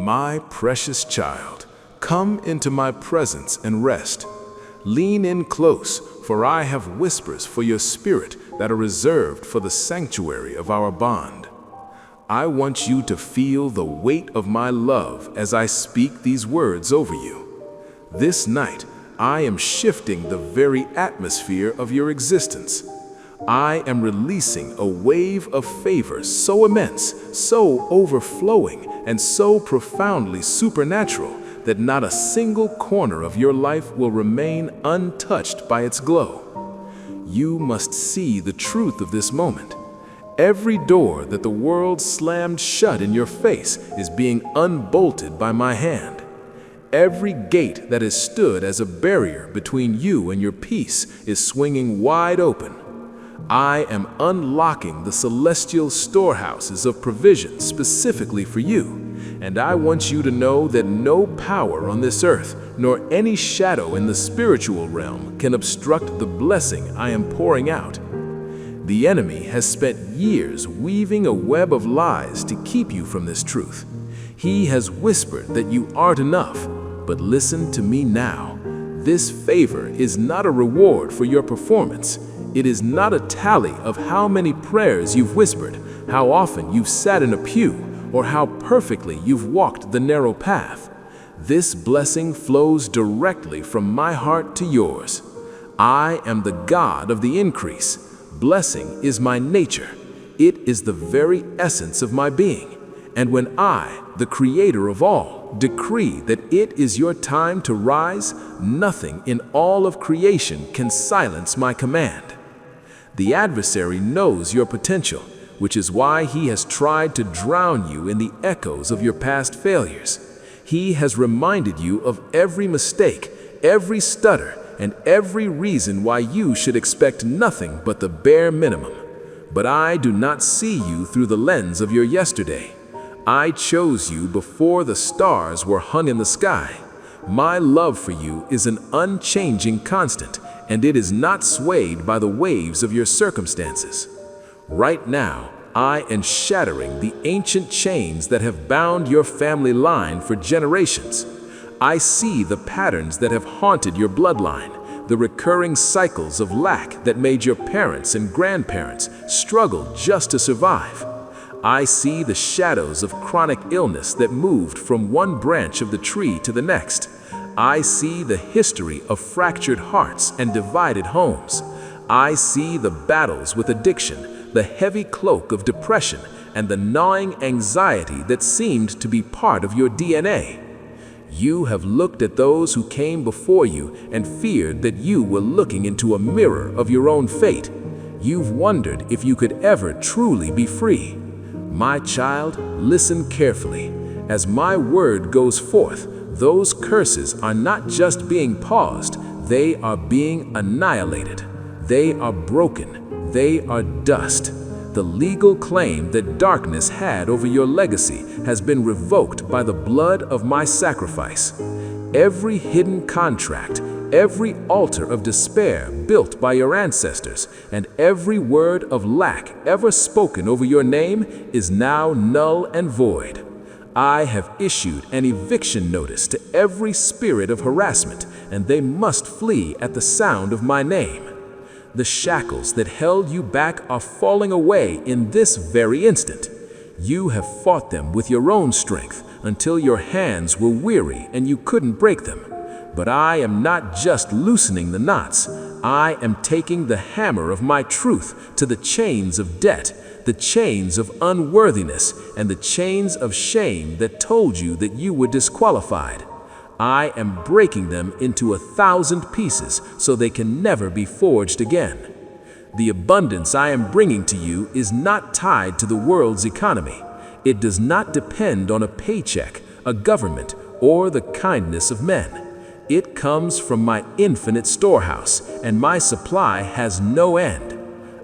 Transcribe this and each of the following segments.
My precious child, come into my presence and rest. Lean in close, for I have whispers for your spirit that are reserved for the sanctuary of our bond. I want you to feel the weight of my love as I speak these words over you. This night, I am shifting the very atmosphere of your existence. I am releasing a wave of favor so immense, so overflowing, and so profoundly supernatural that not a single corner of your life will remain untouched by its glow. You must see the truth of this moment. Every door that the world slammed shut in your face is being unbolted by my hand. Every gate that has stood as a barrier between you and your peace is swinging wide open. I am unlocking the celestial storehouses of provision specifically for you, and I want you to know that no power on this earth, nor any shadow in the spiritual realm can obstruct the blessing I am pouring out. The enemy has spent years weaving a web of lies to keep you from this truth. He has whispered that you aren't enough, but listen to me now. This favor is not a reward for your performance. It is not a tally of how many prayers you've whispered, how often you've sat in a pew, or how perfectly you've walked the narrow path. This blessing flows directly from my heart to yours. I am the God of the increase. Blessing is my nature. It is the very essence of my being. And when I, the Creator of all, decree that it is your time to rise, nothing in all of creation can silence my command. The adversary knows your potential, which is why he has tried to drown you in the echoes of your past failures. He has reminded you of every mistake, every stutter, and every reason why you should expect nothing but the bare minimum. But I do not see you through the lens of your yesterday. I chose you before the stars were hung in the sky. My love for you is an unchanging constant, and it is not swayed by the waves of your circumstances. Right now, I am shattering the ancient chains that have bound your family line for generations. I see the patterns that have haunted your bloodline, the recurring cycles of lack that made your parents and grandparents struggle just to survive. I see the shadows of chronic illness that moved from one branch of the tree to the next. I see the history of fractured hearts and divided homes. I see the battles with addiction, the heavy cloak of depression, and the gnawing anxiety that seemed to be part of your DNA. You have looked at those who came before you and feared that you were looking into a mirror of your own fate. You've wondered if you could ever truly be free. My child, listen carefully. As my word goes forth, those curses are not just being paused, they are being annihilated. They are broken. They are dust. The legal claim that darkness had over your legacy has been revoked by the blood of my sacrifice. Every hidden contract, every altar of despair built by your ancestors, and every word of lack ever spoken over your name is now null and void. I have issued an eviction notice to every spirit of harassment, and they must flee at the sound of my name. The shackles that held you back are falling away in this very instant. You have fought them with your own strength until your hands were weary and you couldn't break them. But I am not just loosening the knots. I am taking the hammer of my truth to the chains of debt, the chains of unworthiness, and the chains of shame that told you that you were disqualified. I am breaking them into 1,000 pieces so they can never be forged again. The abundance I am bringing to you is not tied to the world's economy. It does not depend on a paycheck, a government, or the kindness of men. It comes from my infinite storehouse, and my supply has no end.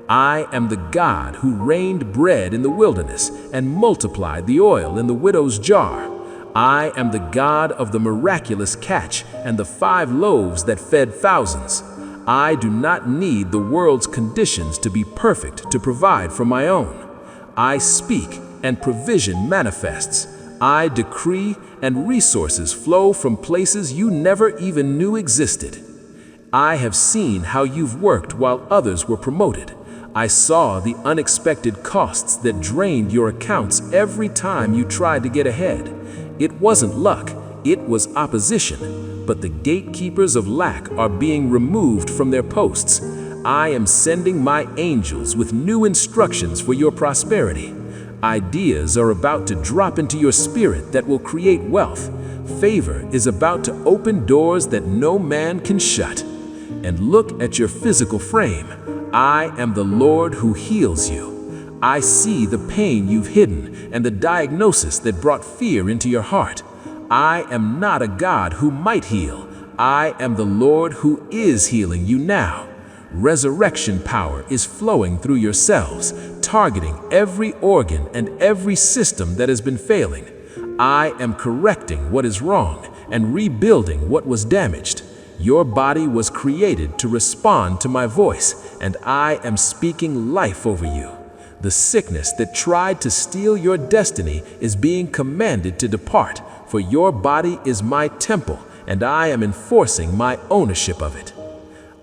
I am the God who rained bread in the wilderness and multiplied the oil in the widow's jar. I am the God of the miraculous catch and the 5 loaves that fed thousands. I do not need the world's conditions to be perfect to provide for my own. I speak and provision manifests. I decree, and resources flow from places you never even knew existed. I have seen how you've worked while others were promoted. I saw the unexpected costs that drained your accounts every time you tried to get ahead. It wasn't luck, it was opposition. But the gatekeepers of lack are being removed from their posts. I am sending my angels with new instructions for your prosperity. Ideas are about to drop into your spirit that will create wealth. Favor is about to open doors that no man can shut. And look at your physical frame. I am the Lord who heals you. I see the pain you've hidden and the diagnosis that brought fear into your heart. I am not a God who might heal. I am the Lord who is healing you now. Resurrection power is flowing through your cells, targeting every organ and every system that has been failing. I am correcting what is wrong and rebuilding what was damaged. Your body was created to respond to my voice, and I am speaking life over you. The sickness that tried to steal your destiny is being commanded to depart, for your body is my temple, and I am enforcing my ownership of it.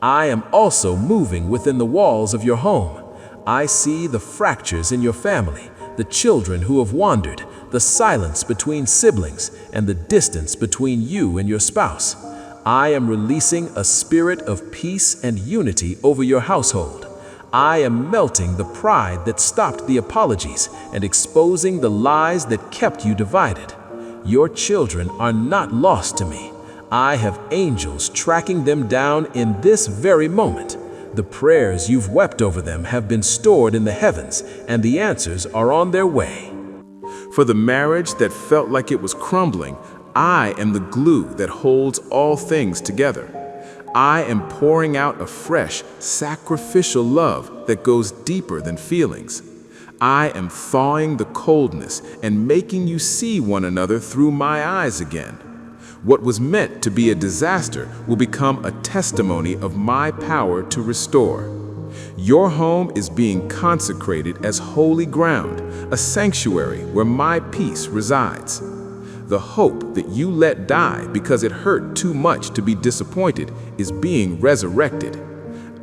I am also moving within the walls of your home. I see the fractures in your family, the children who have wandered, the silence between siblings, and the distance between you and your spouse. I am releasing a spirit of peace and unity over your household. I am melting the pride that stopped the apologies and exposing the lies that kept you divided. Your children are not lost to me. I have angels tracking them down in this very moment. The prayers you've wept over them have been stored in the heavens, and the answers are on their way. For the marriage that felt like it was crumbling, I am the glue that holds all things together. I am pouring out a fresh, sacrificial love that goes deeper than feelings. I am thawing the coldness and making you see one another through my eyes again. What was meant to be a disaster will become a testimony of my power to restore. Your home is being consecrated as holy ground, a sanctuary where my peace resides. The hope that you let die because it hurt too much to be disappointed is being resurrected.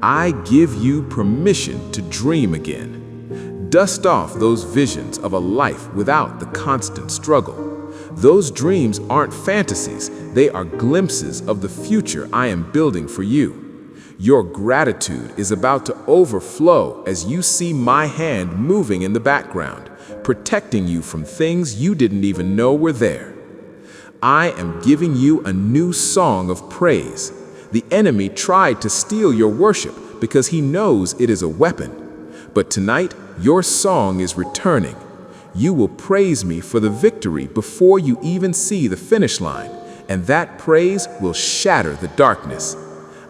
I give you permission to dream again. Dust off those visions of a life without the constant struggle. Those dreams aren't fantasies, they are glimpses of the future I am building for you. Your gratitude is about to overflow as you see my hand moving in the background, protecting you from things you didn't even know were there. I am giving you a new song of praise. The enemy tried to steal your worship because he knows it is a weapon. But tonight, your song is returning. You will praise me for the victory before you even see the finish line, and that praise will shatter the darkness.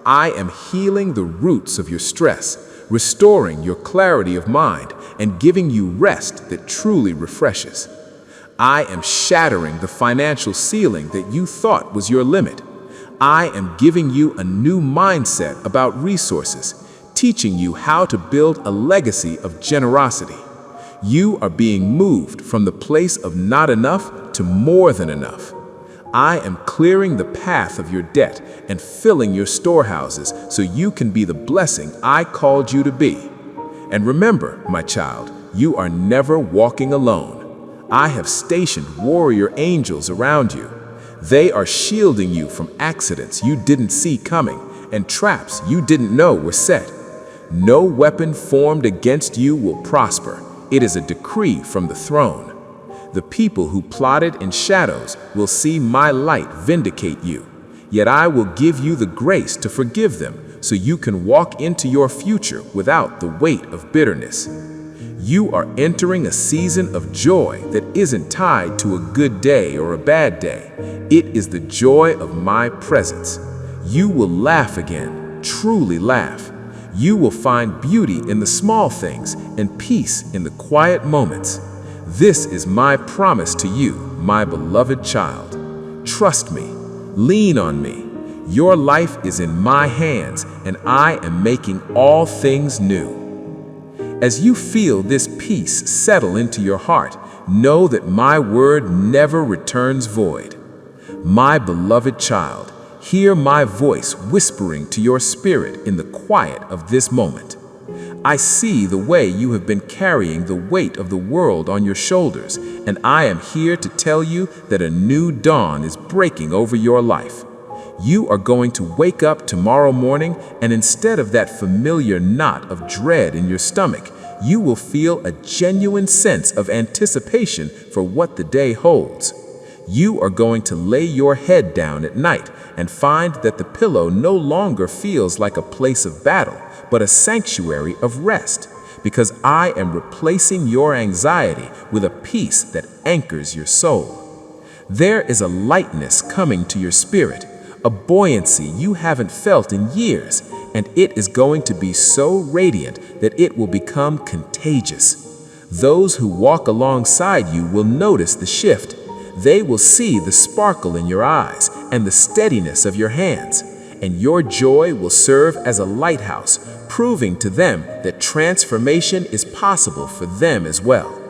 I am healing the roots of your stress, restoring your clarity of mind, and giving you rest that truly refreshes. I am shattering the financial ceiling that you thought was your limit. I am giving you a new mindset about resources, teaching you how to build a legacy of generosity. You are being moved from the place of not enough to more than enough. I am clearing the path of your debt and filling your storehouses so you can be the blessing I called you to be. And remember, my child, you are never walking alone. I have stationed warrior angels around you. They are shielding you from accidents you didn't see coming and traps you didn't know were set. No weapon formed against you will prosper. It is a decree from the throne. The people who plotted in shadows will see my light vindicate you. Yet I will give you the grace to forgive them so you can walk into your future without the weight of bitterness. You are entering a season of joy that isn't tied to a good day or a bad day. It is the joy of my presence. You will laugh again, truly laugh. You will find beauty in the small things and peace in the quiet moments. This is my promise to you, my beloved child. Trust me, lean on me. Your life is in my hands, and I am making all things new. As you feel this peace settle into your heart, know that my word never returns void. My beloved child, hear my voice whispering to your spirit in the quiet of this moment. I see the way you have been carrying the weight of the world on your shoulders, and I am here to tell you that a new dawn is breaking over your life. You are going to wake up tomorrow morning, and instead of that familiar knot of dread in your stomach, you will feel a genuine sense of anticipation for what the day holds. You are going to lay your head down at night and find that the pillow no longer feels like a place of battle, but a sanctuary of rest, because I am replacing your anxiety with a peace that anchors your soul. There is a lightness coming to your spirit, a buoyancy you haven't felt in years, and it is going to be so radiant that it will become contagious. Those who walk alongside you will notice the shift. They will see the sparkle in your eyes and the steadiness of your hands, and your joy will serve as a lighthouse, proving to them that transformation is possible for them as well.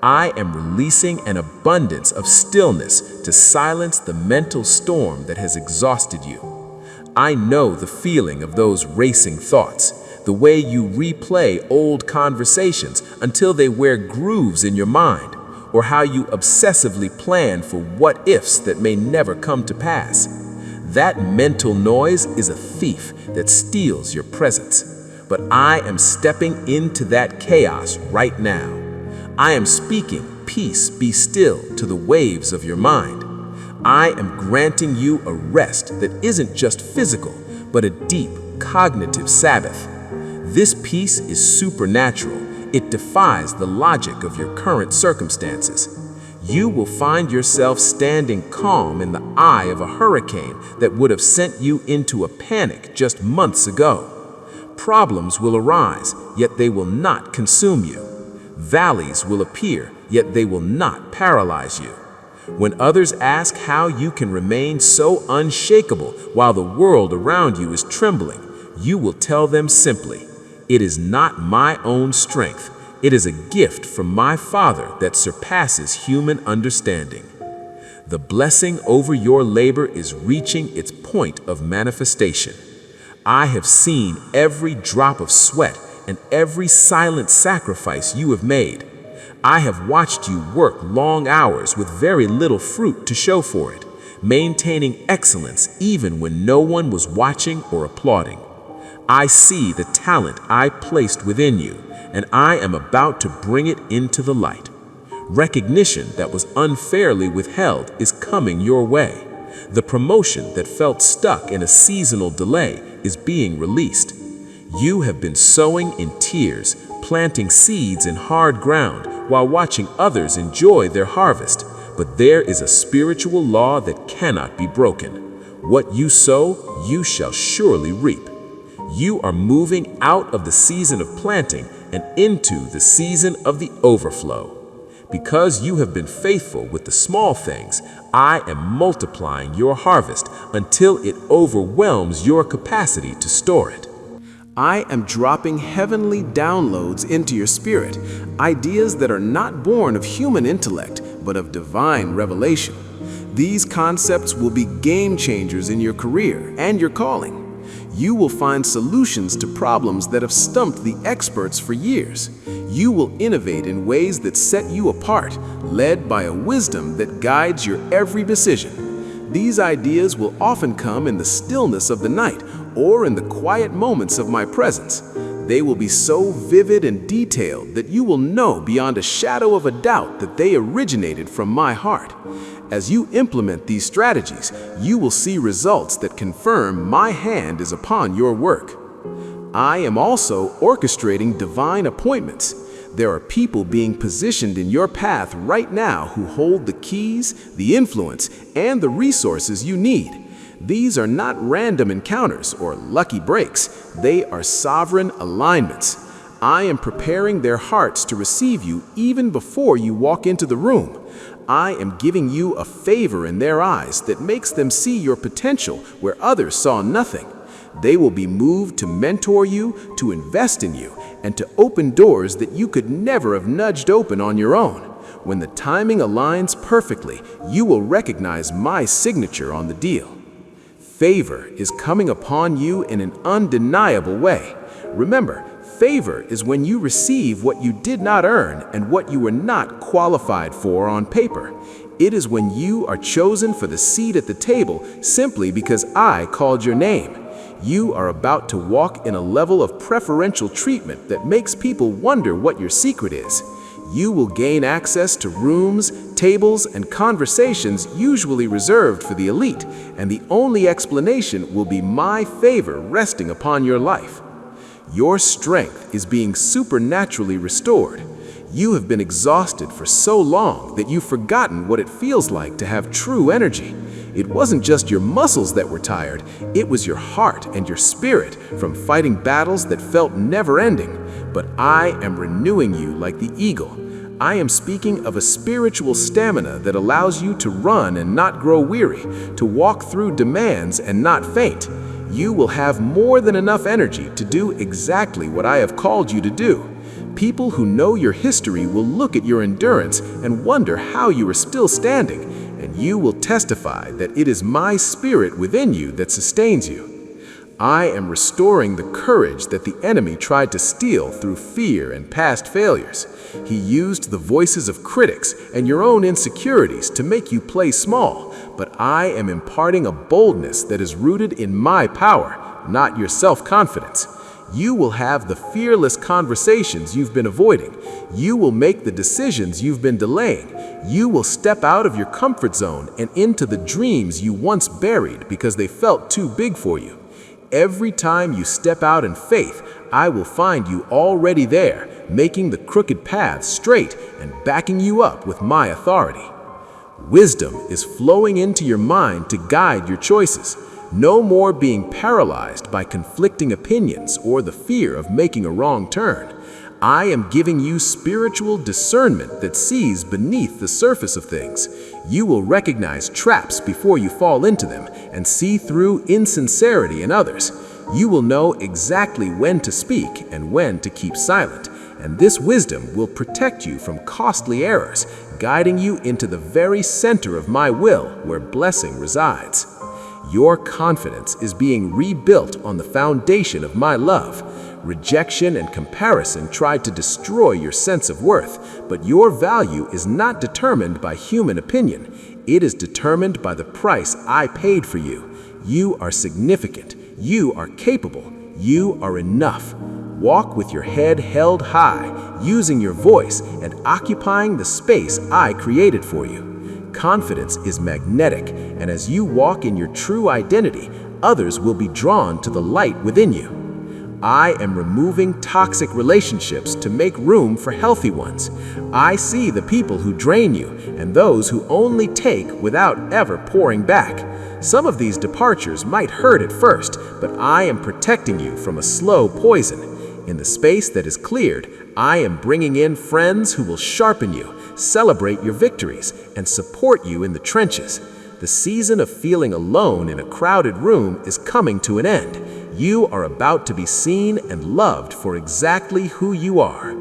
I am releasing an abundance of stillness to silence the mental storm that has exhausted you. I know the feeling of those racing thoughts, the way you replay old conversations until they wear grooves in your mind, or how you obsessively plan for what-ifs that may never come to pass. That mental noise is a thief that steals your presence. But I am stepping into that chaos right now. I am speaking, "Peace, be still," to the waves of your mind. I am granting you a rest that isn't just physical, but a deep, cognitive Sabbath. This peace is supernatural. It defies the logic of your current circumstances. You will find yourself standing calm in the eye of a hurricane that would have sent you into a panic just months ago. Problems will arise, yet they will not consume you. Valleys will appear, yet they will not paralyze you. When others ask how you can remain so unshakable while the world around you is trembling, you will tell them simply, "It is not my own strength. It is a gift from my Father that surpasses human understanding." The blessing over your labor is reaching its point of manifestation. I have seen every drop of sweat and every silent sacrifice you have made. I have watched you work long hours with very little fruit to show for it, maintaining excellence even when no one was watching or applauding. I see the talent I placed within you, and I am about to bring it into the light. Recognition that was unfairly withheld is coming your way. The promotion that felt stuck in a seasonal delay is being released. You have been sowing in tears, planting seeds in hard ground while watching others enjoy their harvest, but there is a spiritual law that cannot be broken. What you sow, you shall surely reap. You are moving out of the season of planting and into the season of the overflow. Because you have been faithful with the small things, I am multiplying your harvest until it overwhelms your capacity to store it. I am dropping heavenly downloads into your spirit, ideas that are not born of human intellect, but of divine revelation. These concepts will be game changers in your career and your calling. You will find solutions to problems that have stumped the experts for years. You will innovate in ways that set you apart, led by a wisdom that guides your every decision. These ideas will often come in the stillness of the night or in the quiet moments of my presence. They will be so vivid and detailed that you will know beyond a shadow of a doubt that they originated from my heart. As you implement these strategies, you will see results that confirm my hand is upon your work. I am also orchestrating divine appointments. There are people being positioned in your path right now who hold the keys, the influence, and the resources you need. These are not random encounters or lucky breaks. They are sovereign alignments. I am preparing their hearts to receive you even before you walk into the room. I am giving you a favor in their eyes that makes them see your potential where others saw nothing. They will be moved to mentor you, to invest in you, and to open doors that you could never have nudged open on your own. When the timing aligns perfectly, you will recognize my signature on the deal. Favor is coming upon you in an undeniable way. Remember, favor is when you receive what you did not earn and what you were not qualified for on paper. It is when you are chosen for the seat at the table simply because I called your name. You are about to walk in a level of preferential treatment that makes people wonder what your secret is. You will gain access to rooms, tables, and conversations usually reserved for the elite, and the only explanation will be my favor resting upon your life. Your strength is being supernaturally restored. You have been exhausted for so long that you've forgotten what it feels like to have true energy. It wasn't just your muscles that were tired, it was your heart and your spirit from fighting battles that felt never-ending. But I am renewing you like the eagle. I am speaking of a spiritual stamina that allows you to run and not grow weary, to walk through demands and not faint. You will have more than enough energy to do exactly what I have called you to do. People who know your history will look at your endurance and wonder how you are still standing, and you will testify that it is my spirit within you that sustains you. I am restoring the courage that the enemy tried to steal through fear and past failures. He used the voices of critics and your own insecurities to make you play small, but I am imparting a boldness that is rooted in my power, not your self-confidence. You will have the fearless conversations you've been avoiding. You will make the decisions you've been delaying. You will step out of your comfort zone and into the dreams you once buried because they felt too big for you. Every time you step out in faith, I will find you already there, making the crooked paths straight and backing you up with my authority. Wisdom is flowing into your mind to guide your choices. No more being paralyzed by conflicting opinions or the fear of making a wrong turn. I am giving you spiritual discernment that sees beneath the surface of things. You will recognize traps before you fall into them and see through insincerity in others. You will know exactly when to speak and when to keep silent, and this wisdom will protect you from costly errors, guiding you into the very center of my will where blessing resides. Your confidence is being rebuilt on the foundation of my love. Rejection and comparison tried to destroy your sense of worth, but your value is not determined by human opinion. It is determined by the price I paid for you. You are significant. You are capable. You are enough. Walk with your head held high, using your voice and occupying the space I created for you. Confidence is magnetic, and as you walk in your true identity, others will be drawn to the light within you. I am removing toxic relationships to make room for healthy ones. I see the people who drain you and those who only take without ever pouring back. Some of these departures might hurt at first, but I am protecting you from a slow poison. In the space that is cleared, I am bringing in friends who will sharpen you, celebrate your victories, and support you in the trenches. The season of feeling alone in a crowded room is coming to an end. You are about to be seen and loved for exactly who you are.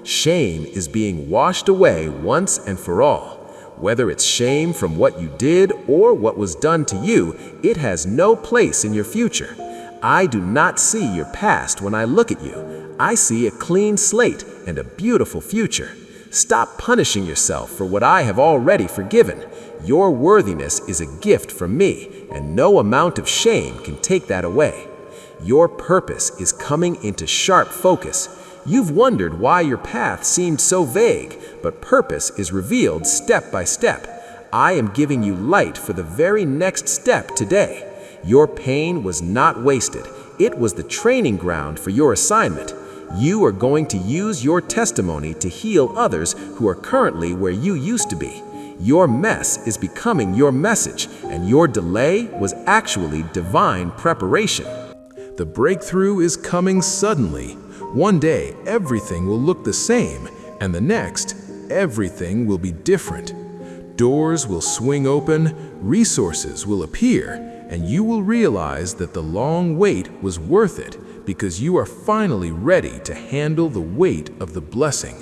Shame is being washed away once and for all. Whether it's shame from what you did or what was done to you, it has no place in your future. I do not see your past when I look at you. I see a clean slate and a beautiful future. Stop punishing yourself for what I have already forgiven. Your worthiness is a gift from me, and no amount of shame can take that away. Your purpose is coming into sharp focus. You've wondered why your path seemed so vague, but purpose is revealed step by step. I am giving you light for the very next step today. Your pain was not wasted. It was the training ground for your assignment. You are going to use your testimony to heal others who are currently where you used to be. Your mess is becoming your message, and your delay was actually divine preparation. The breakthrough is coming suddenly. One day, everything will look the same, and the next, everything will be different. Doors will swing open, resources will appear, and you will realize that the long wait was worth it because you are finally ready to handle the weight of the blessing.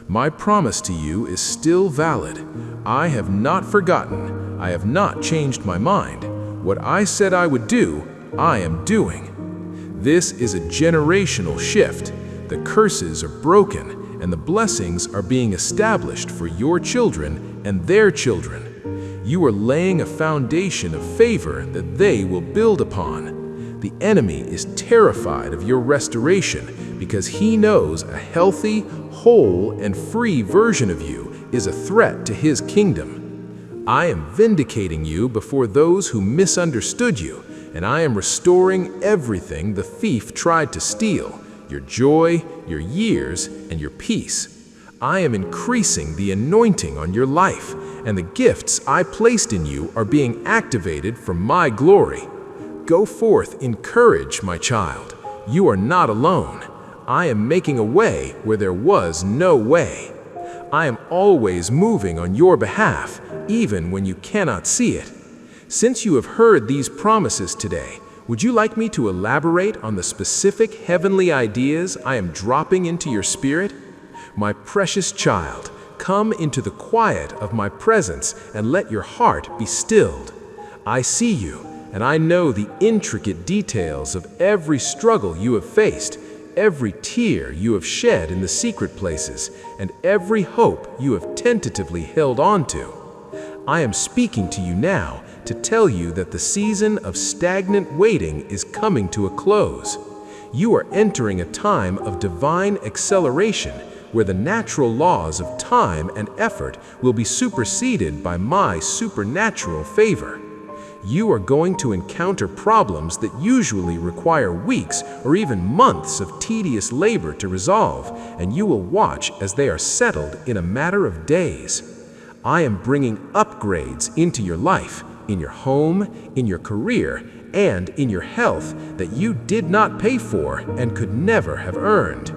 My promise to you is still valid. I have not forgotten. I have not changed my mind. What I said I would do, I am doing. This is a generational shift. The curses are broken, and the blessings are being established for your children and their children. You are laying a foundation of favor that they will build upon. The enemy is terrified of your restoration because he knows a healthy, whole, and free version of you is a threat to his kingdom. I am vindicating you before those who misunderstood you, and I am restoring everything the thief tried to steal: your joy, your years, and your peace. I am increasing the anointing on your life, and the gifts I placed in you are being activated for my glory. Go forth in courage, my child. You are not alone. I am making a way where there was no way. I am always moving on your behalf, even when you cannot see it. Since you have heard these promises today, would you like me to elaborate on the specific heavenly ideas I am dropping into your spirit? My precious child, come into the quiet of my presence and let your heart be stilled. I see you, and I know the intricate details of every struggle you have faced, every tear you have shed in the secret places, and every hope you have tentatively held on to. I am speaking to you now to tell you that the season of stagnant waiting is coming to a close. You are entering a time of divine acceleration where the natural laws of time and effort will be superseded by my supernatural favor. You are going to encounter problems that usually require weeks or even months of tedious labor to resolve, and you will watch as they are settled in a matter of days. I am bringing upgrades into your life, in your home, in your career, and in your health that you did not pay for and could never have earned.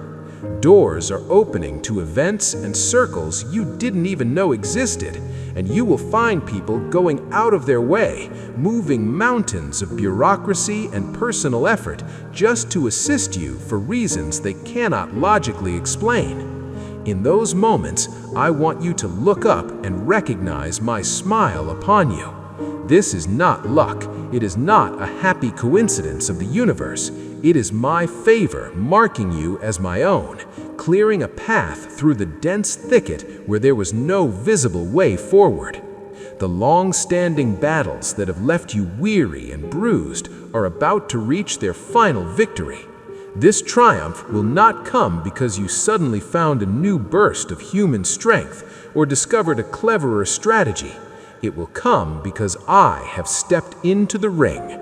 Doors are opening to events and circles you didn't even know existed, and you will find people going out of their way, moving mountains of bureaucracy and personal effort just to assist you for reasons they cannot logically explain. In those moments, I want you to look up and recognize my smile upon you. This is not luck. It is not a happy coincidence of the universe. It is my favor marking you as my own, clearing a path through the dense thicket where there was no visible way forward. The long-standing battles that have left you weary and bruised are about to reach their final victory. This triumph will not come because you suddenly found a new burst of human strength or discovered a cleverer strategy. It will come because I have stepped into the ring.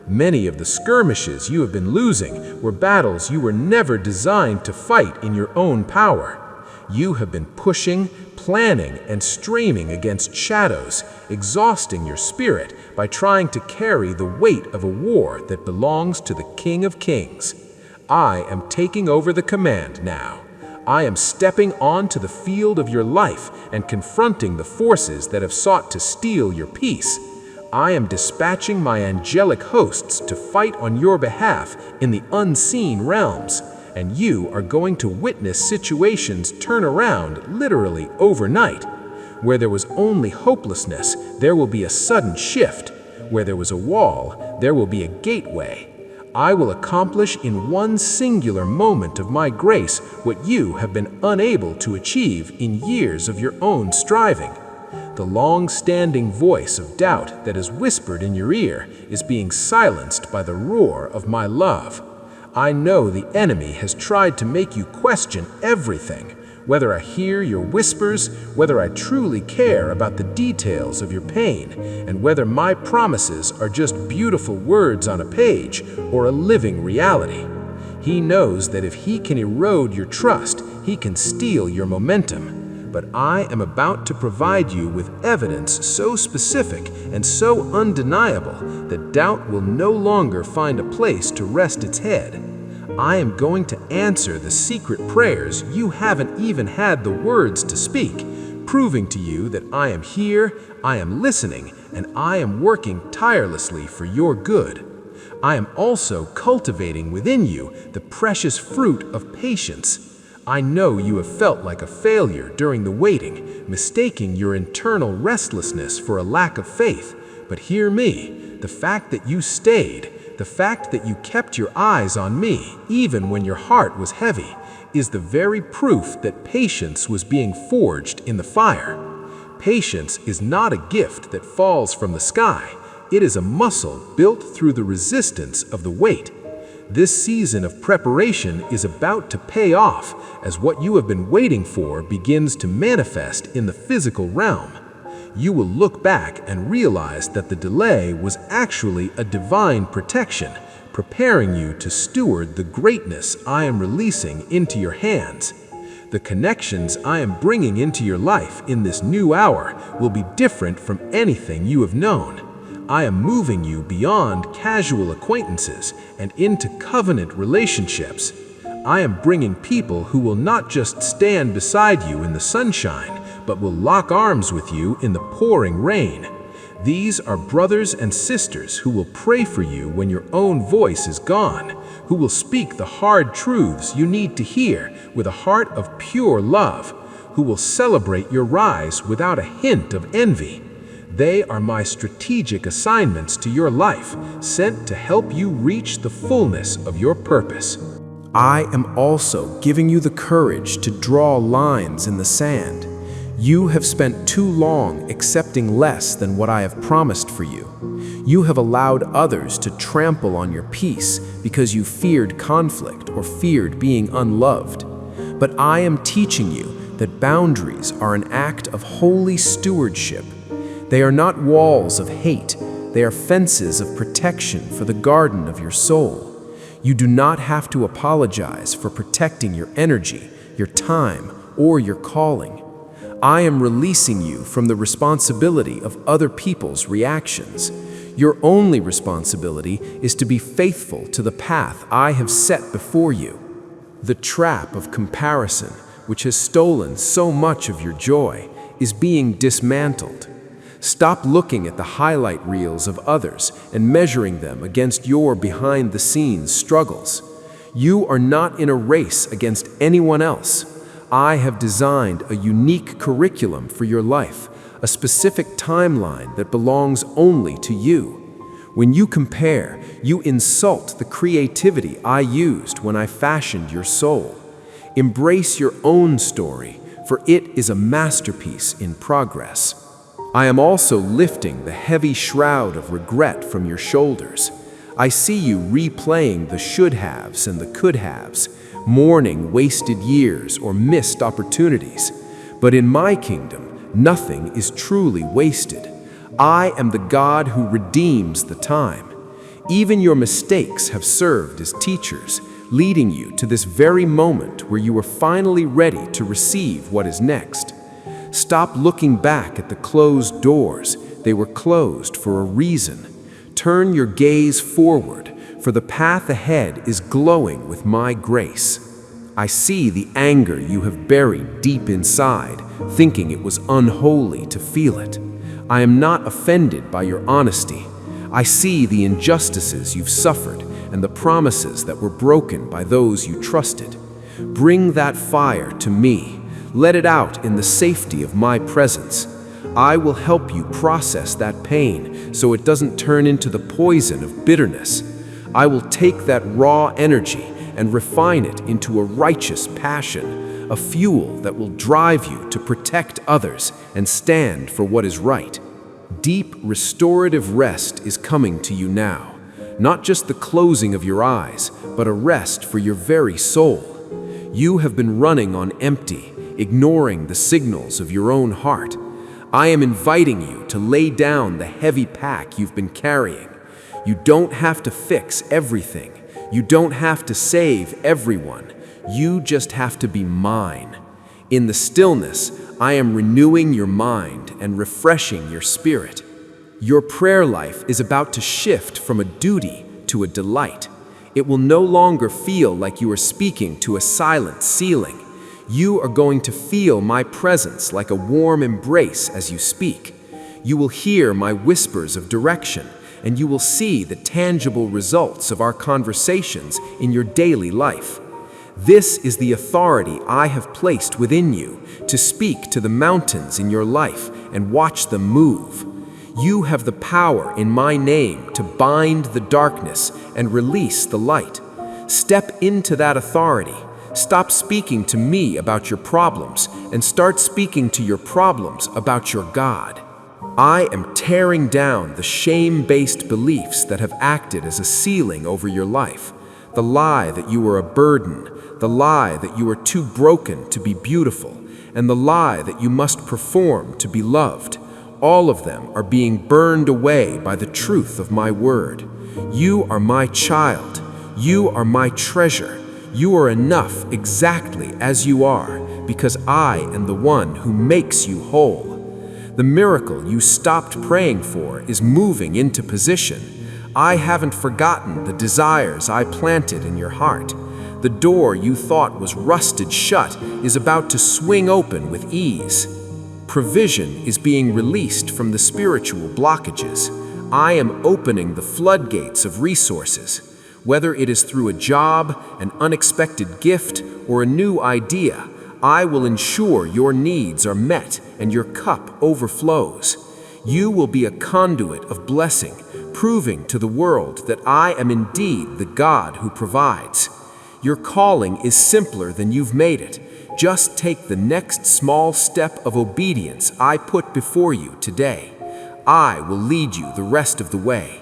Many of the skirmishes you have been losing were battles you were never designed to fight in your own power. You have been pushing, planning, and straining against shadows, exhausting your spirit by trying to carry the weight of a war that belongs to the King of Kings. I am taking over the command now. I am stepping onto the field of your life and confronting the forces that have sought to steal your peace. I am dispatching my angelic hosts to fight on your behalf in the unseen realms, and you are going to witness situations turn around literally overnight. Where there was only hopelessness, there will be a sudden shift. Where there was a wall, there will be a gateway. I will accomplish in one singular moment of my grace what you have been unable to achieve in years of your own striving. The long-standing voice of doubt that is whispered in your ear is being silenced by the roar of my love. I know the enemy has tried to make you question everything, whether I hear your whispers, whether I truly care about the details of your pain, and whether my promises are just beautiful words on a page or a living reality. He knows that if he can erode your trust, he can steal your momentum. But I am about to provide you with evidence so specific and so undeniable that doubt will no longer find a place to rest its head. I am going to answer the secret prayers you haven't even had the words to speak, proving to you that I am here, I am listening, and I am working tirelessly for your good. I am also cultivating within you the precious fruit of patience. I know you have felt like a failure during the waiting, mistaking your internal restlessness for a lack of faith. But hear me, the fact that you stayed, the fact that you kept your eyes on me, even when your heart was heavy, is the very proof that patience was being forged in the fire. Patience is not a gift that falls from the sky. It is a muscle built through the resistance of the wait. This season of preparation is about to pay off as what you have been waiting for begins to manifest in the physical realm. You will look back and realize that the delay was actually a divine protection, preparing you to steward the greatness I am releasing into your hands. The connections I am bringing into your life in this new hour will be different from anything you have known. I am moving you beyond casual acquaintances and into covenant relationships. I am bringing people who will not just stand beside you in the sunshine, but will lock arms with you in the pouring rain. These are brothers and sisters who will pray for you when your own voice is gone, who will speak the hard truths you need to hear with a heart of pure love, who will celebrate your rise without a hint of envy. They are my strategic assignments to your life, sent to help you reach the fullness of your purpose. I am also giving you the courage to draw lines in the sand. You have spent too long accepting less than what I have promised for you. You have allowed others to trample on your peace because you feared conflict or feared being unloved. But I am teaching you that boundaries are an act of holy stewardship. They are not walls of hate, they are fences of protection for the garden of your soul. You do not have to apologize for protecting your energy, your time, or your calling. I am releasing you from the responsibility of other people's reactions. Your only responsibility is to be faithful to the path I have set before you. The trap of comparison, which has stolen so much of your joy, is being dismantled. Stop looking at the highlight reels of others and measuring them against your behind-the-scenes struggles. You are not in a race against anyone else. I have designed a unique curriculum for your life, a specific timeline that belongs only to you. When you compare, you insult the creativity I used when I fashioned your soul. Embrace your own story, for it is a masterpiece in progress. I am also lifting the heavy shroud of regret from your shoulders. I see you replaying the should-haves and the could-haves, mourning wasted years or missed opportunities. But in my kingdom, nothing is truly wasted. I am the God who redeems the time. Even your mistakes have served as teachers, leading you to this very moment where you are finally ready to receive what is next. Stop looking back at the closed doors. They were closed for a reason. Turn your gaze forward, for the path ahead is glowing with my grace. I see the anger you have buried deep inside, thinking it was unholy to feel it. I am not offended by your honesty. I see the injustices you've suffered and the promises that were broken by those you trusted. Bring that fire to me. Let it out in the safety of my presence. I will help you process that pain so it doesn't turn into the poison of bitterness. I will take that raw energy and refine it into a righteous passion, a fuel that will drive you to protect others and stand for what is right. Deep, restorative rest is coming to you now. Not just the closing of your eyes, but a rest for your very soul. You have been running on empty, ignoring the signals of your own heart. I am inviting you to lay down the heavy pack you've been carrying. You don't have to fix everything. You don't have to save everyone. You just have to be mine. In the stillness, I am renewing your mind and refreshing your spirit. Your prayer life is about to shift from a duty to a delight. It will no longer feel like you are speaking to a silent ceiling. You are going to feel my presence like a warm embrace as you speak. You will hear my whispers of direction, and you will see the tangible results of our conversations in your daily life. This is the authority I have placed within you to speak to the mountains in your life and watch them move. You have the power in my name to bind the darkness and release the light. Step into that authority. Stop speaking to me about your problems and start speaking to your problems about your God. I am tearing down the shame-based beliefs that have acted as a ceiling over your life. The lie that you are a burden, the lie that you are too broken to be beautiful, and the lie that you must perform to be loved. All of them are being burned away by the truth of my word. You are my child. You are my treasure. You are enough exactly as you are, because I am the one who makes you whole. The miracle you stopped praying for is moving into position. I haven't forgotten the desires I planted in your heart. The door you thought was rusted shut is about to swing open with ease. Provision is being released from the spiritual blockages. I am opening the floodgates of resources. Whether it is through a job, an unexpected gift, or a new idea, I will ensure your needs are met and your cup overflows. You will be a conduit of blessing, proving to the world that I am indeed the God who provides. Your calling is simpler than you've made it. Just take the next small step of obedience I put before you today. I will lead you the rest of the way.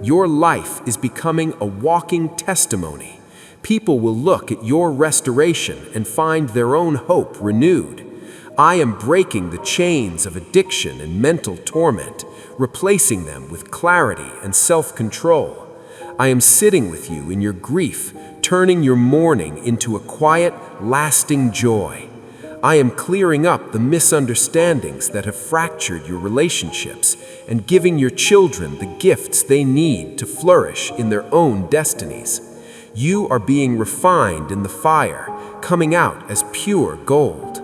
Your life is becoming a walking testimony. People will look at your restoration and find their own hope renewed. I am breaking the chains of addiction and mental torment, replacing them with clarity and self-control. I am sitting with you in your grief, turning your mourning into a quiet, lasting joy. I am clearing up the misunderstandings that have fractured your relationships and giving your children the gifts they need to flourish in their own destinies. You are being refined in the fire, coming out as pure gold.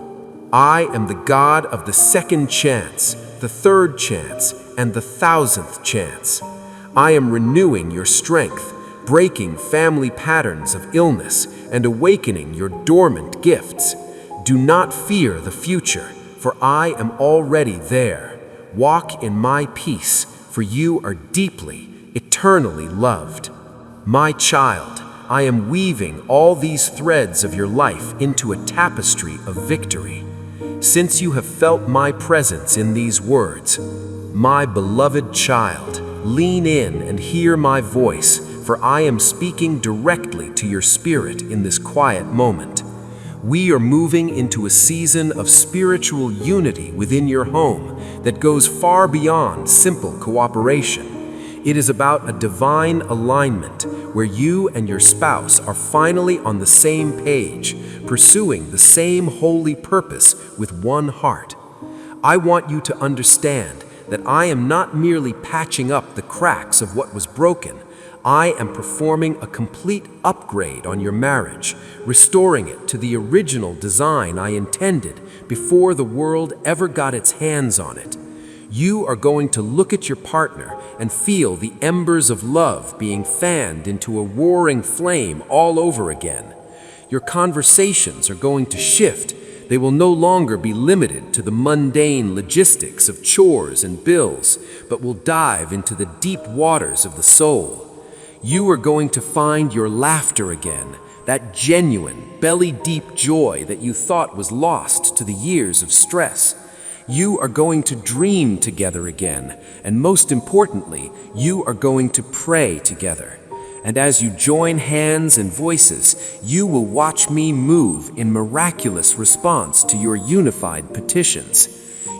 I am the God of the second chance, the third chance, and the 1,000th chance. I am renewing your strength, breaking family patterns of illness, and awakening your dormant gifts. Do not fear the future, for I am already there. Walk in my peace, for you are deeply, eternally loved. My child, I am weaving all these threads of your life into a tapestry of victory. Since you have felt my presence in these words, my beloved child, lean in and hear my voice, for I am speaking directly to your spirit in this quiet moment. We are moving into a season of spiritual unity within your home that goes far beyond simple cooperation. It is about a divine alignment where you and your spouse are finally on the same page, pursuing the same holy purpose with one heart. I want you to understand that I am not merely patching up the cracks of what was broken. I am performing a complete upgrade on your marriage, restoring it to the original design I intended before the world ever got its hands on it. You are going to look at your partner and feel the embers of love being fanned into a roaring flame all over again. Your conversations are going to shift. They will no longer be limited to the mundane logistics of chores and bills, but will dive into the deep waters of the soul. You are going to find your laughter again, that genuine, belly-deep joy that you thought was lost to the years of stress. You are going to dream together again, and most importantly, you are going to pray together. And as you join hands and voices, you will watch me move in miraculous response to your unified petitions.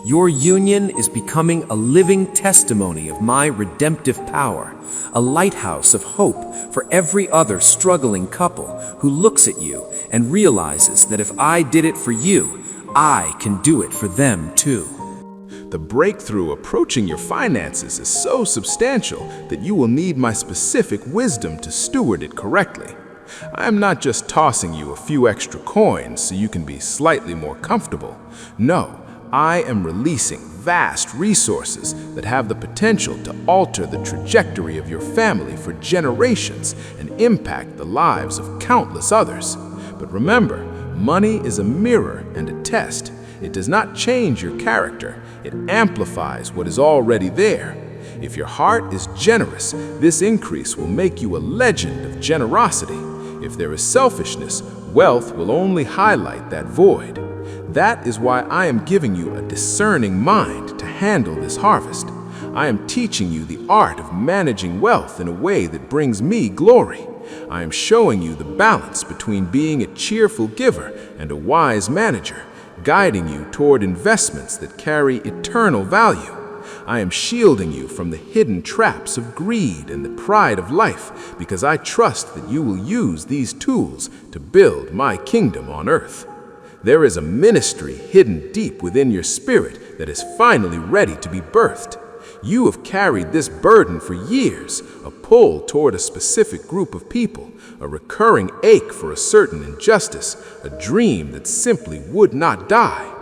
Your union is becoming a living testimony of my redemptive power, a lighthouse of hope for every other struggling couple who looks at you and realizes that if I did it for you, I can do it for them too. The breakthrough approaching your finances is so substantial that you will need my specific wisdom to steward it correctly. I am not just tossing you a few extra coins so you can be slightly more comfortable. No, I am releasing vast resources that have the potential to alter the trajectory of your family for generations and impact the lives of countless others. But remember, money is a mirror and a test. It does not change your character. It amplifies what is already there. If your heart is generous, this increase will make you a legend of generosity. If there is selfishness, wealth will only highlight that void. That is why I am giving you a discerning mind to handle this harvest. I am teaching you the art of managing wealth in a way that brings me glory. I am showing you the balance between being a cheerful giver and a wise manager, guiding you toward investments that carry eternal value. I am shielding you from the hidden traps of greed and the pride of life, because I trust that you will use these tools to build my kingdom on earth. There is a ministry hidden deep within your spirit that is finally ready to be birthed. You have carried this burden for years, a pull toward a specific group of people, a recurring ache for a certain injustice, a dream that simply would not die.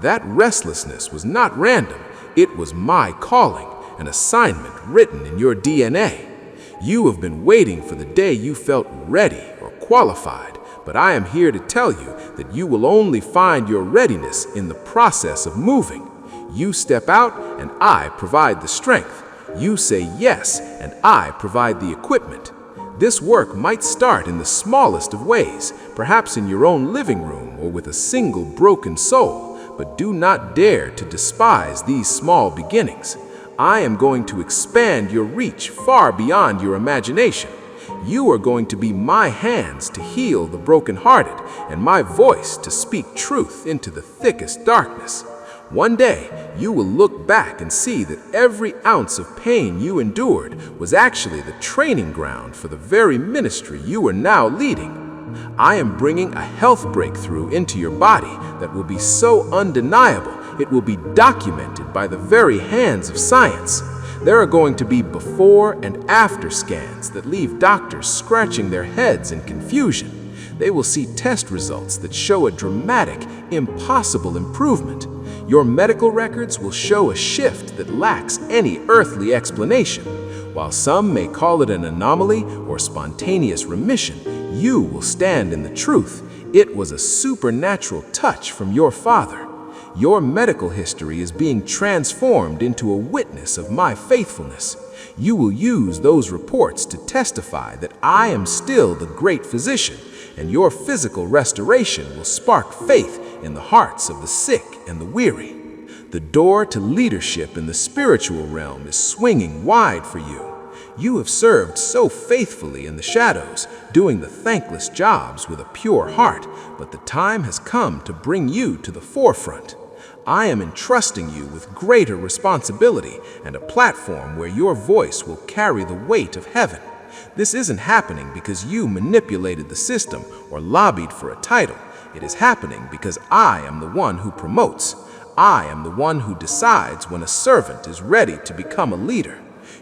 That restlessness was not random. It was my calling, an assignment written in your DNA. You have been waiting for the day you felt ready or qualified, but I am here to tell you that you will only find your readiness in the process of moving. You step out and I provide the strength. You say yes and I provide the equipment. This work might start in the smallest of ways, perhaps in your own living room or with a single broken soul. But do not dare to despise these small beginnings. I am going to expand your reach far beyond your imagination. You are going to be my hands to heal the brokenhearted and my voice to speak truth into the thickest darkness. One day, you will look back and see that every ounce of pain you endured was actually the training ground for the very ministry you are now leading. I am bringing a health breakthrough into your body that will be so undeniable it will be documented by the very hands of science. There are going to be before and after scans that leave doctors scratching their heads in confusion. They will see test results that show a dramatic, impossible improvement. Your medical records will show a shift that lacks any earthly explanation. While some may call it an anomaly or spontaneous remission, you will stand in the truth. It was a supernatural touch from your Father. Your medical history is being transformed into a witness of my faithfulness. You will use those reports to testify that I am still the great physician, and your physical restoration will spark faith in the hearts of the sick and the weary. The door to leadership in the spiritual realm is swinging wide for you. You have served so faithfully in the shadows, doing the thankless jobs with a pure heart, but the time has come to bring you to the forefront. I am entrusting you with greater responsibility and a platform where your voice will carry the weight of heaven. This isn't happening because you manipulated the system or lobbied for a title. It is happening because I am the one who promotes. I am the one who decides when a servant is ready to become a leader.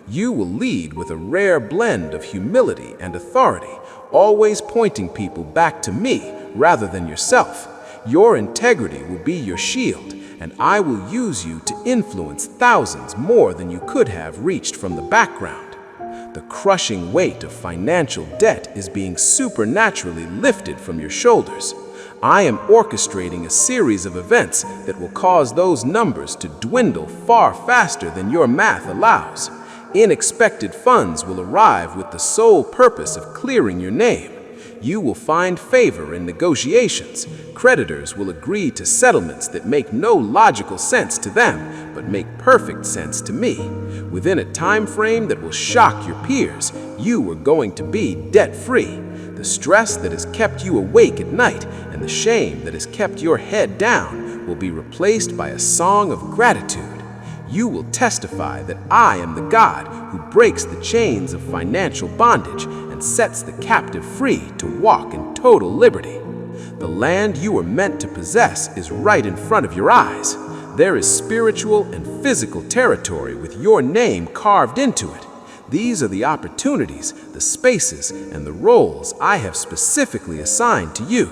You will lead with a rare blend of humility and authority, always pointing people back to me rather than yourself. Your integrity will be your shield, and I will use you to influence thousands more than you could have reached from the background. The crushing weight of financial debt is being supernaturally lifted from your shoulders. I am orchestrating a series of events that will cause those numbers to dwindle far faster than your math allows. Unexpected funds will arrive with the sole purpose of clearing your name. You will find favor in negotiations. Creditors will agree to settlements that make no logical sense to them, but make perfect sense to me. Within a time frame that will shock your peers, you are going to be debt-free. The stress that has kept you awake at night and the shame that has kept your head down will be replaced by a song of gratitude. You will testify that I am the God who breaks the chains of financial bondage and sets the captive free to walk in total liberty. The land you are meant to possess is right in front of your eyes. There is spiritual and physical territory with your name carved into it. These are the opportunities, the spaces, and the roles I have specifically assigned to you.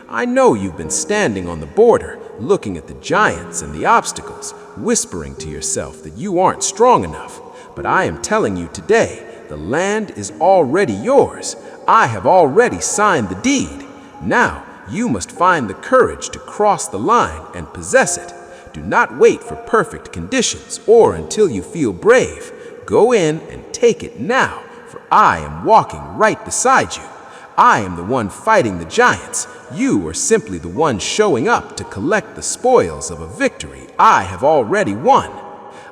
I know you've been standing on the border, looking at the giants and the obstacles, whispering to yourself that you aren't strong enough. But I am telling you today, the land is already yours. I have already signed the deed. Now you must find the courage to cross the line and possess it. Do not wait for perfect conditions or until you feel brave. Go in and take it now, for I am walking right beside you. I am the one fighting the giants. You are simply the one showing up to collect the spoils of a victory I have already won.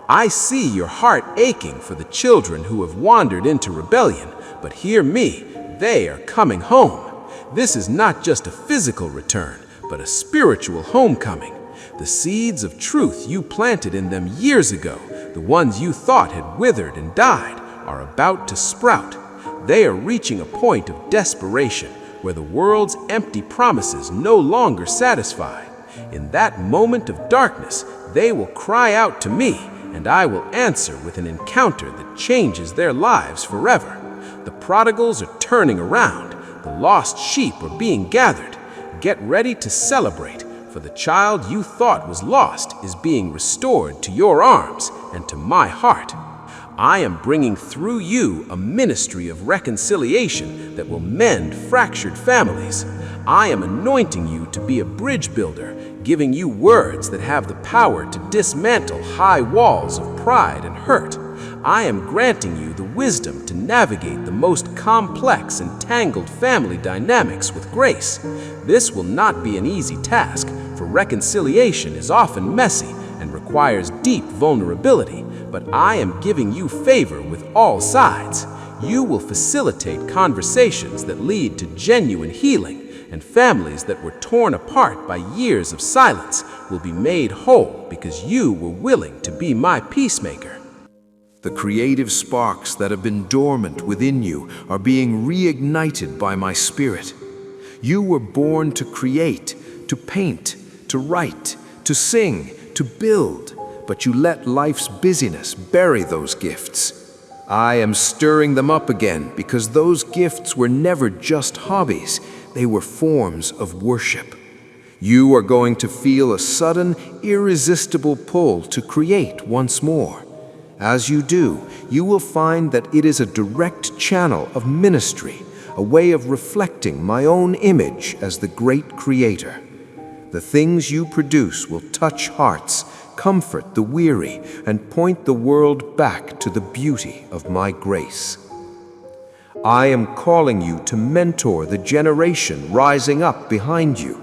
I see your heart aching for the children who have wandered into rebellion, but hear me, they are coming home. This is not just a physical return, but a spiritual homecoming. The seeds of truth you planted in them years ago, the ones you thought had withered and died, are about to sprout. They are reaching a point of desperation where the world's empty promises no longer satisfy. In that moment of darkness, they will cry out to me, and I will answer with an encounter that changes their lives forever. The prodigals are turning around. The lost sheep are being gathered. Get ready to celebrate, for the child you thought was lost is being restored to your arms and to my heart. I am bringing through you a ministry of reconciliation that will mend fractured families. I am anointing you to be a bridge builder, giving you words that have the power to dismantle high walls of pride and hurt. I am granting you the wisdom to navigate the most complex and tangled family dynamics with grace. This will not be an easy task, for reconciliation is often messy and requires deep vulnerability, but I am giving you favor with all sides. You will facilitate conversations that lead to genuine healing, and families that were torn apart by years of silence will be made whole because you were willing to be my peacemaker. The creative sparks that have been dormant within you are being reignited by my Spirit. You were born to create, to paint, to write, to sing, to build, but you let life's busyness bury those gifts. I am stirring them up again because those gifts were never just hobbies, they were forms of worship. You are going to feel a sudden, irresistible pull to create once more. As you do, you will find that it is a direct channel of ministry, a way of reflecting my own image as the great creator. The things you produce will touch hearts, comfort the weary, and point the world back to the beauty of my grace. I am calling you to mentor the generation rising up behind you.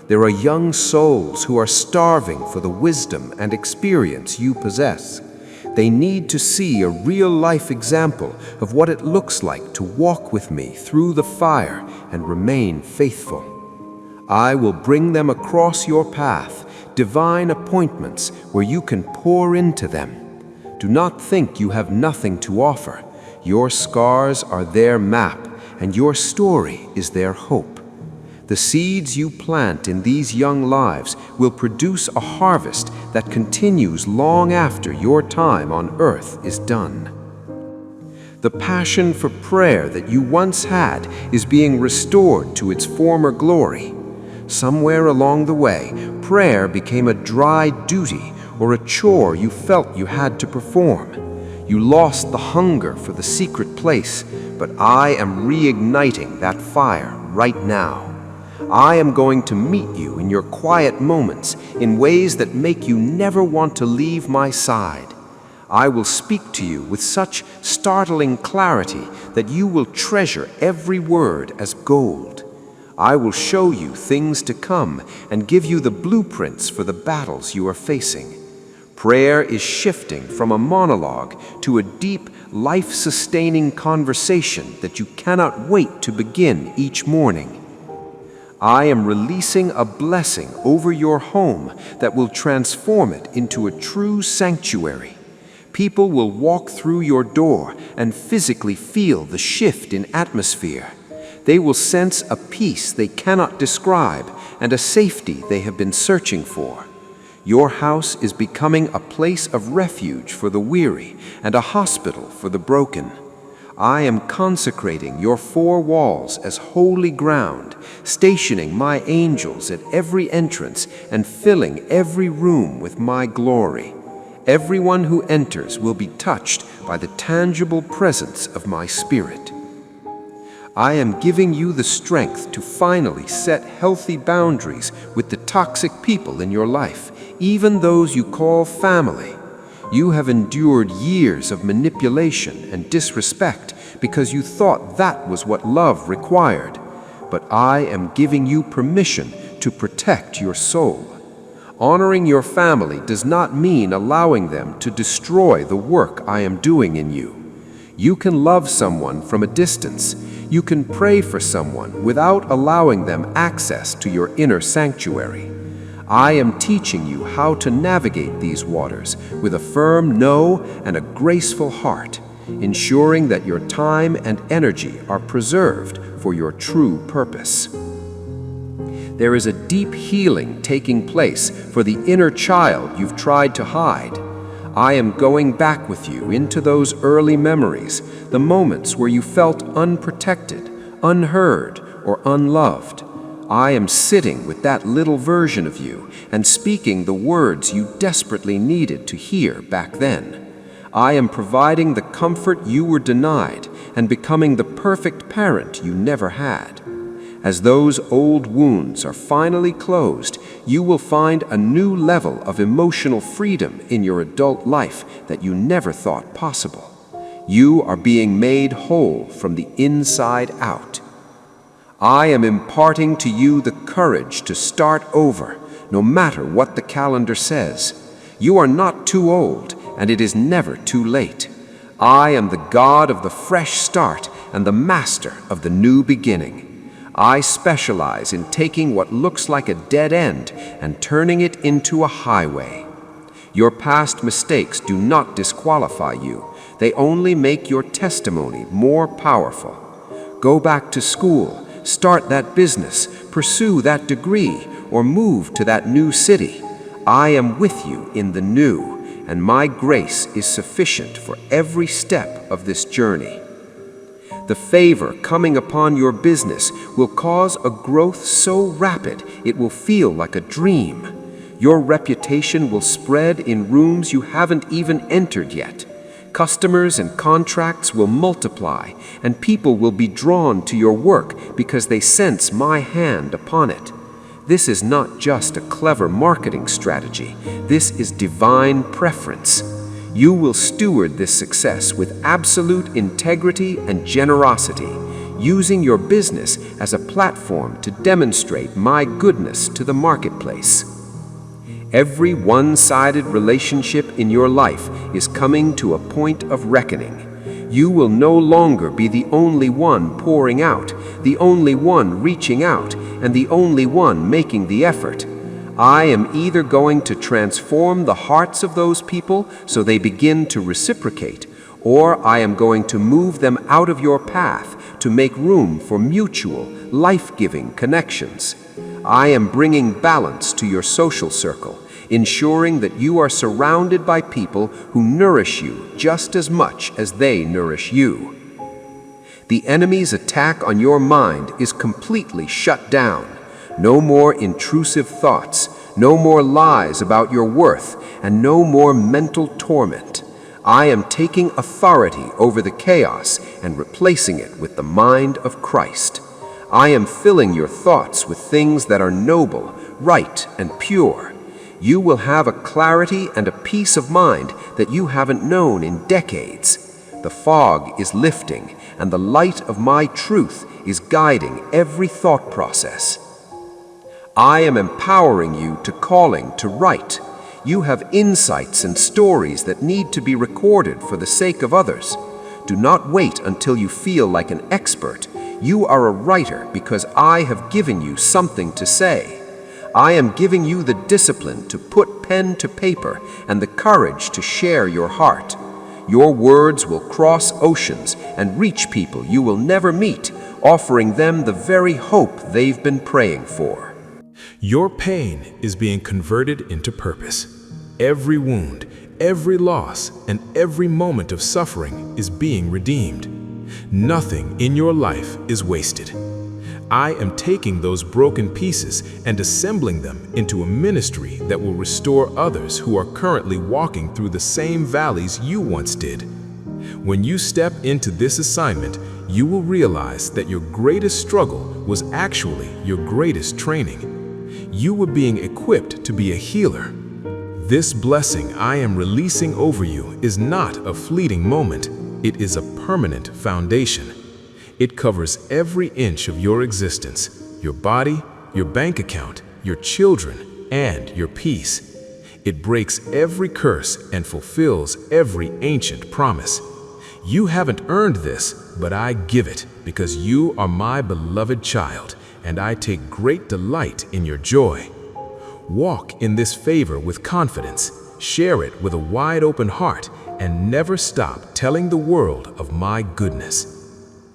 There are young souls who are starving for the wisdom and experience you possess. They need to see a real-life example of what it looks like to walk with me through the fire and remain faithful. I will bring them across your path, divine appointments where you can pour into them. Do not think you have nothing to offer. Your scars are their map, and your story is their hope. The seeds you plant in these young lives will produce a harvest that continues long after your time on earth is done. The passion for prayer that you once had is being restored to its former glory. Somewhere along the way, prayer became a dry duty or a chore you felt you had to perform. You lost the hunger for the secret place, but I am reigniting that fire right now. I am going to meet you in your quiet moments in ways that make you never want to leave my side. I will speak to you with such startling clarity that you will treasure every word as gold. I will show you things to come and give you the blueprints for the battles you are facing. Prayer is shifting from a monologue to a deep, life-sustaining conversation that you cannot wait to begin each morning. I am releasing a blessing over your home that will transform it into a true sanctuary. People will walk through your door and physically feel the shift in atmosphere. They will sense a peace they cannot describe and a safety they have been searching for. Your house is becoming a place of refuge for the weary and a hospital for the broken. I am consecrating your four walls as holy ground, stationing my angels at every entrance and filling every room with my glory. Everyone who enters will be touched by the tangible presence of my Spirit. I am giving you the strength to finally set healthy boundaries with the toxic people in your life, even those you call family. You have endured years of manipulation and disrespect because you thought that was what love required. But I am giving you permission to protect your soul. Honoring your family does not mean allowing them to destroy the work I am doing in you. You can love someone from a distance. You can pray for someone without allowing them access to your inner sanctuary. I am teaching you how to navigate these waters with a firm no and a graceful heart, ensuring that your time and energy are preserved for your true purpose. There is a deep healing taking place for the inner child you've tried to hide. I am going back with you into those early memories, the moments where you felt unprotected, unheard, or unloved. I am sitting with that little version of you and speaking the words you desperately needed to hear back then. I am providing the comfort you were denied and becoming the perfect parent you never had. As those old wounds are finally closed, you will find a new level of emotional freedom in your adult life that you never thought possible. You are being made whole from the inside out. I am imparting to you the courage to start over, no matter what the calendar says. You are not too old, and it is never too late. I am the God of the fresh start and the master of the new beginning. I specialize in taking what looks like a dead end and turning it into a highway. Your past mistakes do not disqualify you. They only make your testimony more powerful. Go back to school, start that business, pursue that degree, or move to that new city. I am with you in the new, and my grace is sufficient for every step of this journey. The favor coming upon your business will cause a growth so rapid it will feel like a dream. Your reputation will spread in rooms you haven't even entered yet. Customers and contracts will multiply, and people will be drawn to your work because they sense my hand upon it. This is not just a clever marketing strategy. This is divine preference. You will steward this success with absolute integrity and generosity, using your business as a platform to demonstrate my goodness to the marketplace. Every one-sided relationship in your life is coming to a point of reckoning. You will no longer be the only one pouring out, the only one reaching out, and the only one making the effort. I am either going to transform the hearts of those people so they begin to reciprocate, or I am going to move them out of your path to make room for mutual, life-giving connections. I am bringing balance to your social circle, ensuring that you are surrounded by people who nourish you just as much as they nourish you. The enemy's attack on your mind is completely shut down. No more intrusive thoughts, no more lies about your worth, and no more mental torment. I am taking authority over the chaos and replacing it with the mind of Christ. I am filling your thoughts with things that are noble, right, and pure. You will have a clarity and a peace of mind that you haven't known in decades. The fog is lifting, and the light of my truth is guiding every thought process. I am empowering you to calling to write. You have insights and stories that need to be recorded for the sake of others. Do not wait until you feel like an expert. You are a writer because I have given you something to say. I am giving you the discipline to put pen to paper and the courage to share your heart. Your words will cross oceans and reach people you will never meet, offering them the very hope they've been praying for. Your pain is being converted into purpose. Every wound, every loss, and every moment of suffering is being redeemed. Nothing in your life is wasted. I am taking those broken pieces and assembling them into a ministry that will restore others who are currently walking through the same valleys you once did. When you step into this assignment, you will realize that your greatest struggle was actually your greatest training. You were being equipped to be a healer. This blessing I am releasing over you is not a fleeting moment. It is a permanent foundation. It covers every inch of your existence, your body, your bank account, your children, and your peace. It breaks every curse and fulfills every ancient promise. You haven't earned this, but I give it because you are my beloved child, and I take great delight in your joy. Walk in this favor with confidence, share it with a wide open heart, and never stop telling the world of my goodness.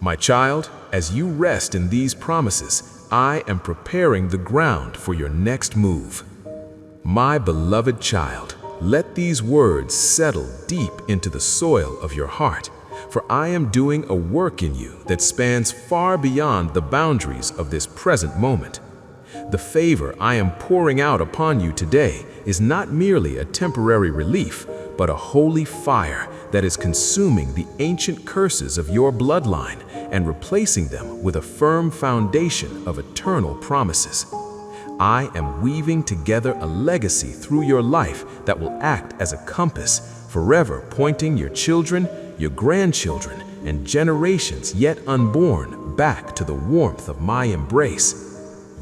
My child, as you rest in these promises, I am preparing the ground for your next move. My beloved child, let these words settle deep into the soil of your heart, for I am doing a work in you that spans far beyond the boundaries of this present moment. The favor I am pouring out upon you today is not merely a temporary relief, but a holy fire that is consuming the ancient curses of your bloodline and replacing them with a firm foundation of eternal promises. I am weaving together a legacy through your life that will act as a compass, forever pointing your children, your grandchildren, and generations yet unborn back to the warmth of my embrace.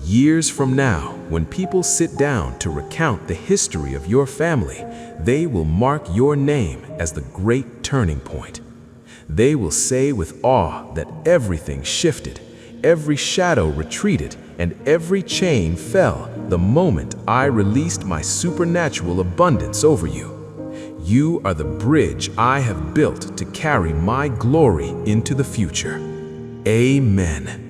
Years from now, when people sit down to recount the history of your family, they will mark your name as the great turning point. They will say with awe that everything shifted, every shadow retreated, and every chain fell the moment I released my supernatural abundance over you. You are the bridge I have built to carry my glory into the future. Amen.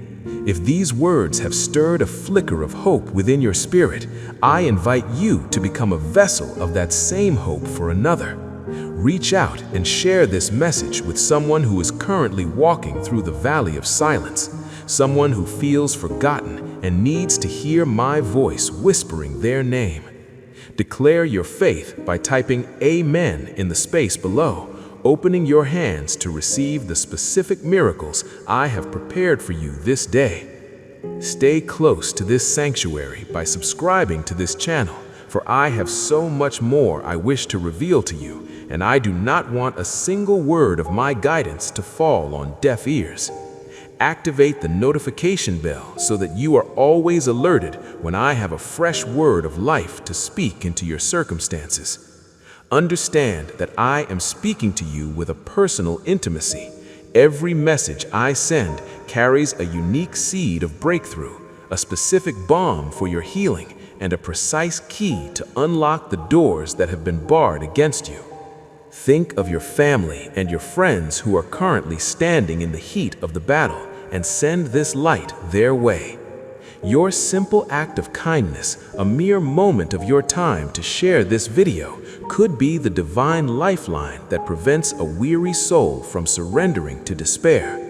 If these words have stirred a flicker of hope within your spirit, I invite you to become a vessel of that same hope for another. Reach out and share this message with someone who is currently walking through the valley of silence, someone who feels forgotten and needs to hear my voice whispering their name. Declare your faith by typing Amen in the space below, opening your hands to receive the specific miracles I have prepared for you this day. Stay close to this sanctuary by subscribing to this channel, for I have so much more I wish to reveal to you, and I do not want a single word of my guidance to fall on deaf ears. Activate the notification bell so that you are always alerted when I have a fresh word of life to speak into your circumstances. Understand that I am speaking to you with a personal intimacy. Every message I send carries a unique seed of breakthrough, a specific balm for your healing, and a precise key to unlock the doors that have been barred against you. Think of your family and your friends who are currently standing in the heat of the battle and send this light their way. Your simple act of kindness, a mere moment of your time to share this video, could be the divine lifeline that prevents a weary soul from surrendering to despair.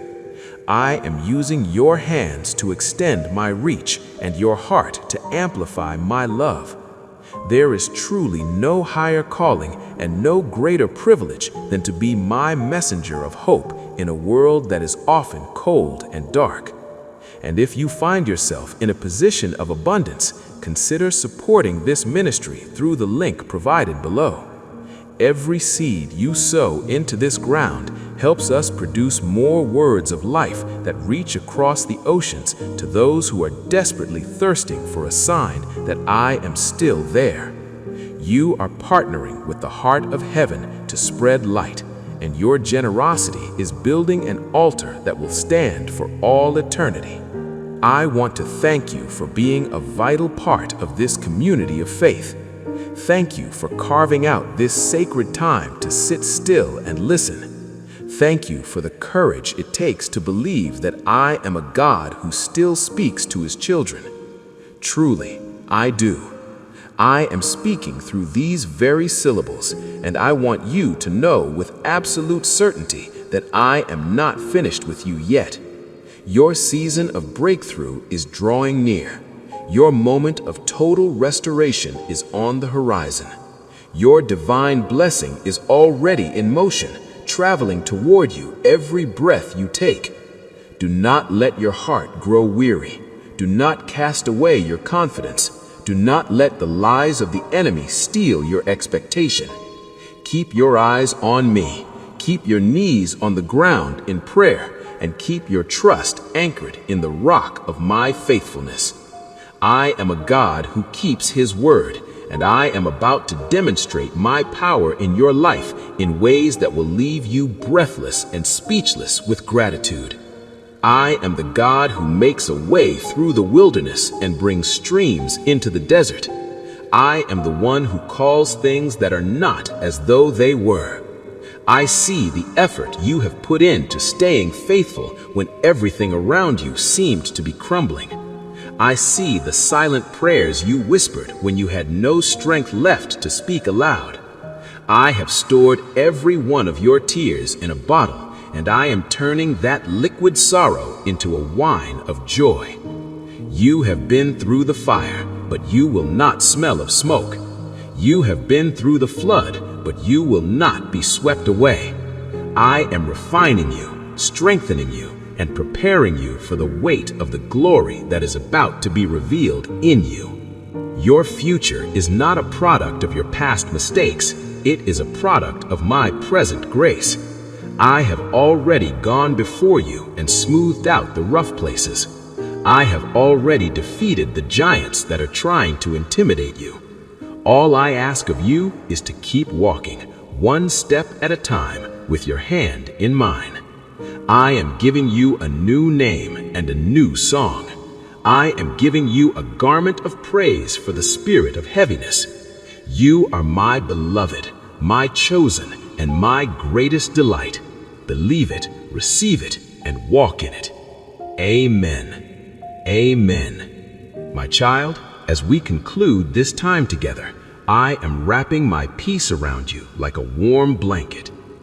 I am using your hands to extend my reach and your heart to amplify my love. There is truly no higher calling and no greater privilege than to be my messenger of hope in a world that is often cold and dark. And if you find yourself in a position of abundance, consider supporting this ministry through the link provided below. Every seed you sow into this ground helps us produce more words of life that reach across the oceans to those who are desperately thirsting for a sign that I am still there. You are partnering with the heart of heaven to spread light, and your generosity is building an altar that will stand for all eternity. I want to thank you for being a vital part of this community of faith. Thank you for carving out this sacred time to sit still and listen. Thank you for the courage it takes to believe that I am a God who still speaks to his children. Truly, I do. I am speaking through these very syllables, and I want you to know with absolute certainty that I am not finished with you yet. Your season of breakthrough is drawing near. Your moment of total restoration is on the horizon. Your divine blessing is already in motion, traveling toward you every breath you take. Do not let your heart grow weary. Do not cast away your confidence. Do not let the lies of the enemy steal your expectation. Keep your eyes on me. Keep your knees on the ground in prayer, and keep your trust anchored in the rock of my faithfulness. I am a God who keeps his word, and I am about to demonstrate my power in your life in ways that will leave you breathless and speechless with gratitude. I am the God who makes a way through the wilderness and brings streams into the desert. I am the one who calls things that are not as though they were. I see the effort you have put into staying faithful when everything around you seemed to be crumbling. I see the silent prayers you whispered when you had no strength left to speak aloud. I have stored every one of your tears in a bottle, and I am turning that liquid sorrow into a wine of joy. You have been through the fire, but you will not smell of smoke. You have been through the flood, but you will not be swept away. I am refining you, strengthening you, and preparing you for the weight of the glory that is about to be revealed in you. Your future is not a product of your past mistakes. It is a product of my present grace. I have already gone before you and smoothed out the rough places. I have already defeated the giants that are trying to intimidate you. All I ask of you is to keep walking, one step at a time, with your hand in mine. I am giving you a new name and a new song. I am giving you a garment of praise for the spirit of heaviness. You are my beloved, my chosen, and my greatest delight. Believe it, receive it, and walk in it. Amen. Amen. My child, as we conclude this time together, I am wrapping my peace around you like a warm blanket.